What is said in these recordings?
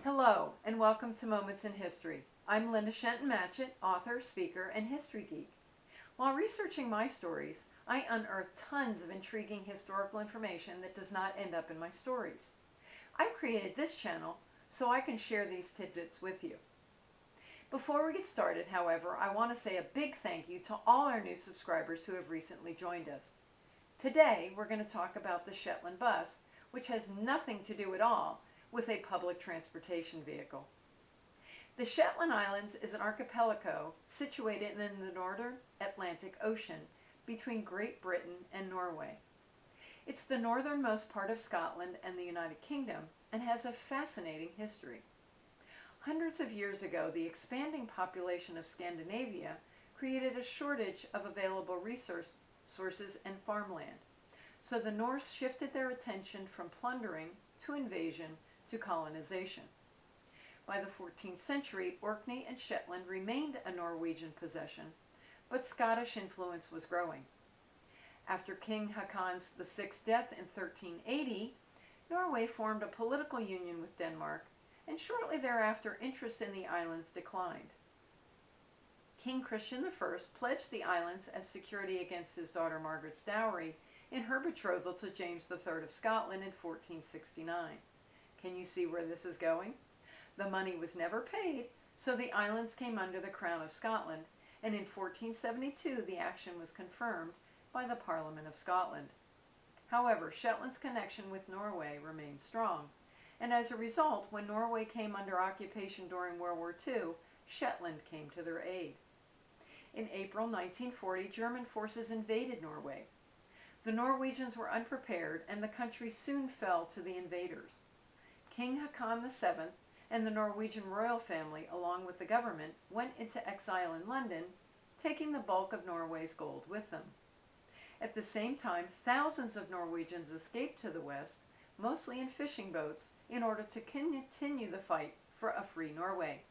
Hello, and welcome to Moments in History. I'm Linda Shenton Matchett, author, speaker, and history geek. While researching my stories, I unearth tons of intriguing historical information that does not end up in my stories. I've created this channel so I can share these tidbits with you. Before we get started, however, I want to say a big thank you to all our new subscribers who have recently joined us. Today, we're going to talk about the Shetland Bus, which has nothing to do at all with a public transportation vehicle. The Shetland Islands is an archipelago situated in the northern Atlantic Ocean between Great Britain and Norway. It's the northernmost part of Scotland and the United Kingdom and has a fascinating history. Hundreds of years ago, the expanding population of Scandinavia created a shortage of available resources and farmland. So the Norse shifted their attention from plundering to invasion to colonization. By the 14th century, Orkney and Shetland remained a Norwegian possession, but Scottish influence was growing. After King Haakon VI's death in 1380, Norway formed a political union with Denmark, and shortly thereafter interest in the islands declined. King Christian I pledged the islands as security against his daughter Margaret's dowry in her betrothal to James III of Scotland in 1469. Can you see where this is going? The money was never paid, so the islands came under the Crown of Scotland, and in 1472 the action was confirmed by the Parliament of Scotland. However, Shetland's connection with Norway remained strong, and as a result, when Norway came under occupation during World War II, Shetland came to their aid. In April 1940, German forces invaded Norway. The Norwegians were unprepared, and the country soon fell to the invaders. King Haakon VII and the Norwegian royal family, along with the government, went into exile in London, taking the bulk of Norway's gold with them. At the same time, thousands of Norwegians escaped to the west, mostly in fishing boats, in order to continue the fight for a free Norway.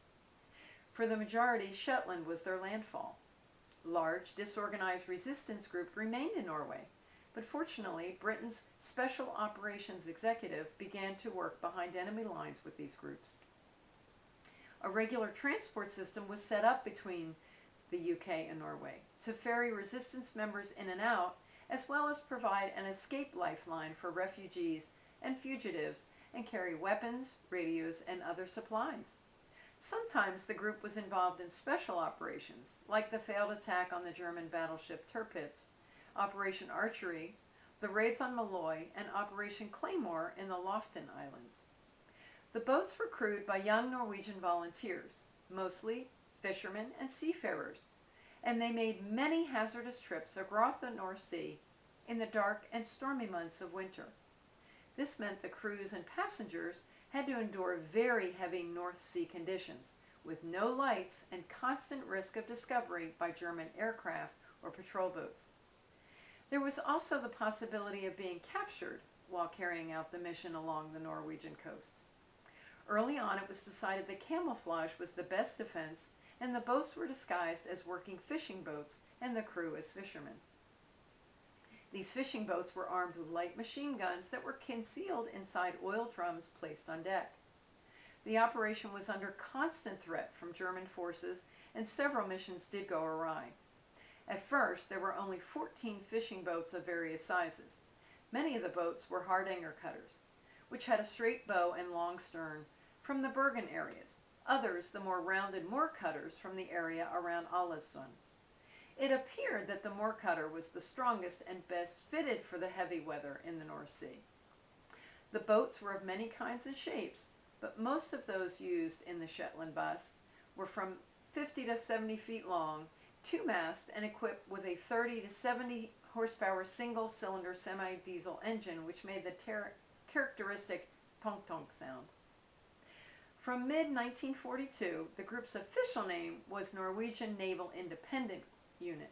For the majority, Shetland was their landfall. Large, disorganized resistance groups remained in Norway, but fortunately, Britain's Special Operations Executive began to work behind enemy lines with these groups. A regular transport system was set up between the UK and Norway to ferry resistance members in and out, as well as provide an escape lifeline for refugees and fugitives and carry weapons, radios, and other supplies. Sometimes the group was involved in special operations, like the failed attack on the German battleship Tirpitz, Operation Archery, the raids on Malloy, and Operation Claymore in the Lofton Islands. The boats were crewed by young Norwegian volunteers, mostly fishermen and seafarers, and they made many hazardous trips across the North Sea in the dark and stormy months of winter. This meant the crews and passengers had to endure very heavy North Sea conditions, with no lights and constant risk of discovery by German aircraft or patrol boats. There was also the possibility of being captured while carrying out the mission along the Norwegian coast. Early on, it was decided that camouflage was the best defense, and the boats were disguised as working fishing boats and the crew as fishermen. These fishing boats were armed with light machine guns that were concealed inside oil drums placed on deck. The operation was under constant threat from German forces, and several missions did go awry. At first, there were only 14 fishing boats of various sizes. Many of the boats were Hardanger cutters, which had a straight bow and long stern from the Bergen areas. Others, the more rounded Moor cutters from the area around Ålesund. It appeared that the Moor cutter was the strongest and best fitted for the heavy weather in the North Sea. The boats were of many kinds and shapes, but most of those used in the Shetland Bus were from 50 to 70 feet long, two-mast, and equipped with a 30 to 70 horsepower single-cylinder semi-diesel engine, which made the characteristic tonk-tonk sound. From mid-1942, the group's official name was Norwegian Naval Independent Unit.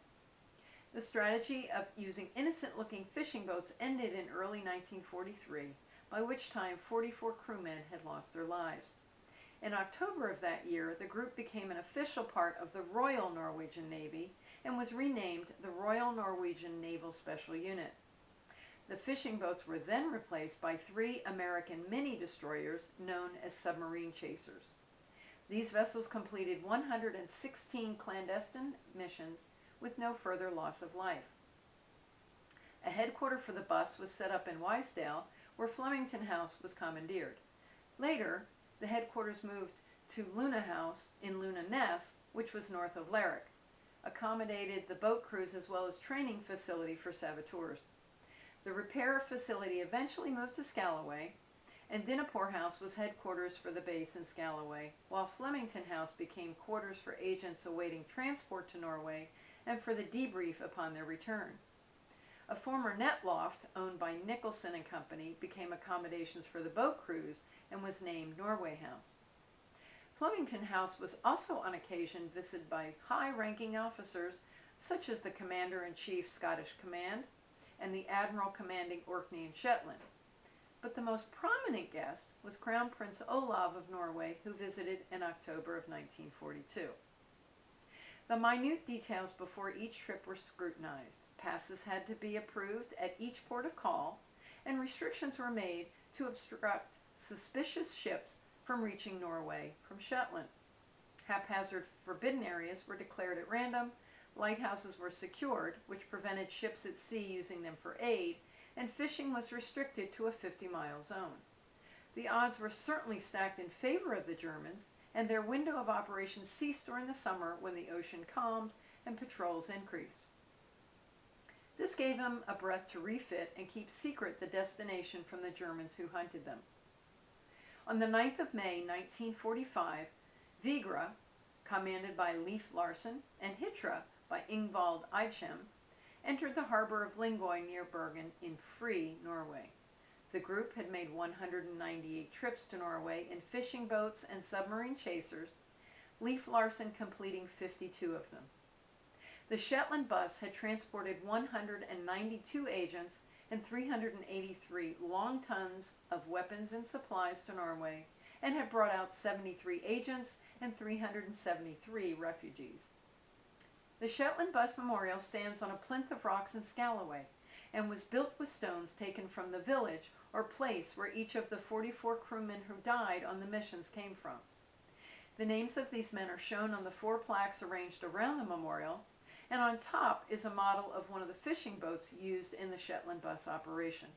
The strategy of using innocent-looking fishing boats ended in early 1943, by which time 44 crewmen had lost their lives. In October of that year, the group became an official part of the Royal Norwegian Navy and was renamed the Royal Norwegian Naval Special Unit. The fishing boats were then replaced by 3 American mini-destroyers known as submarine chasers. These vessels completed 116 clandestine missions with no further loss of life. A headquarters for the bus was set up in Wysdale, where Flemington House was commandeered. Later, the headquarters moved to Luna House in Luna Ness, which was north of Lerwick, accommodated the boat crews as well as training facility for saboteurs. The repair facility eventually moved to Scalloway, and Dinapore House was headquarters for the base in Scalloway, while Flemington House became quarters for agents awaiting transport to Norway and for the debrief upon their return. A former net loft owned by Nicholson and Company became accommodations for the boat crews and was named Norway House. Flemington House was also on occasion visited by high-ranking officers such as the Commander-in-Chief Scottish Command and the Admiral commanding Orkney and Shetland. But the most prominent guest was Crown Prince Olav of Norway, who visited in October of 1942. The minute details before each trip were scrutinized. Passes had to be approved at each port of call, and restrictions were made to obstruct suspicious ships from reaching Norway from Shetland. Haphazard forbidden areas were declared at random, lighthouses were secured, which prevented ships at sea using them for aid, and fishing was restricted to a 50-mile zone. The odds were certainly stacked in favor of the Germans, and their window of operation ceased during the summer when the ocean calmed and patrols increased. This gave them a breath to refit and keep secret the destination from the Germans who hunted them. On the 9th of May, 1945, Vigra, commanded by Leif Larsen, and Hitra by Ingvald Eidsham, entered the harbor of Lingøy near Bergen in free Norway. The group had made 198 trips to Norway in fishing boats and submarine chasers, Leif Larsen completing 52 of them. The Shetland Bus had transported 192 agents and 383 long tons of weapons and supplies to Norway, and had brought out 73 agents and 373 refugees. The Shetland Bus Memorial stands on a plinth of rocks in Scalloway, and was built with stones taken from the village or place where each of the 44 crewmen who died on the missions came from. The names of these men are shown on the 4 plaques arranged around the memorial, and on top is a model of one of the fishing boats used in the Shetland Bus operation.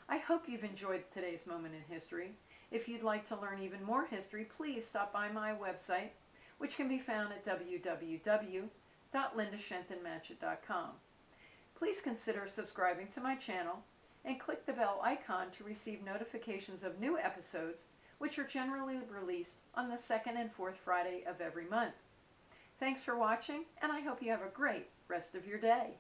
I hope you've enjoyed today's moment in history. If you'd like to learn even more history, please stop by my website, which can be found at www.lindashentonmatchett.com. Please consider subscribing to my channel and click the bell icon to receive notifications of new episodes, which are generally released on the 2nd and 4th Friday of every month. Thanks for watching, and I hope you have a great rest of your day.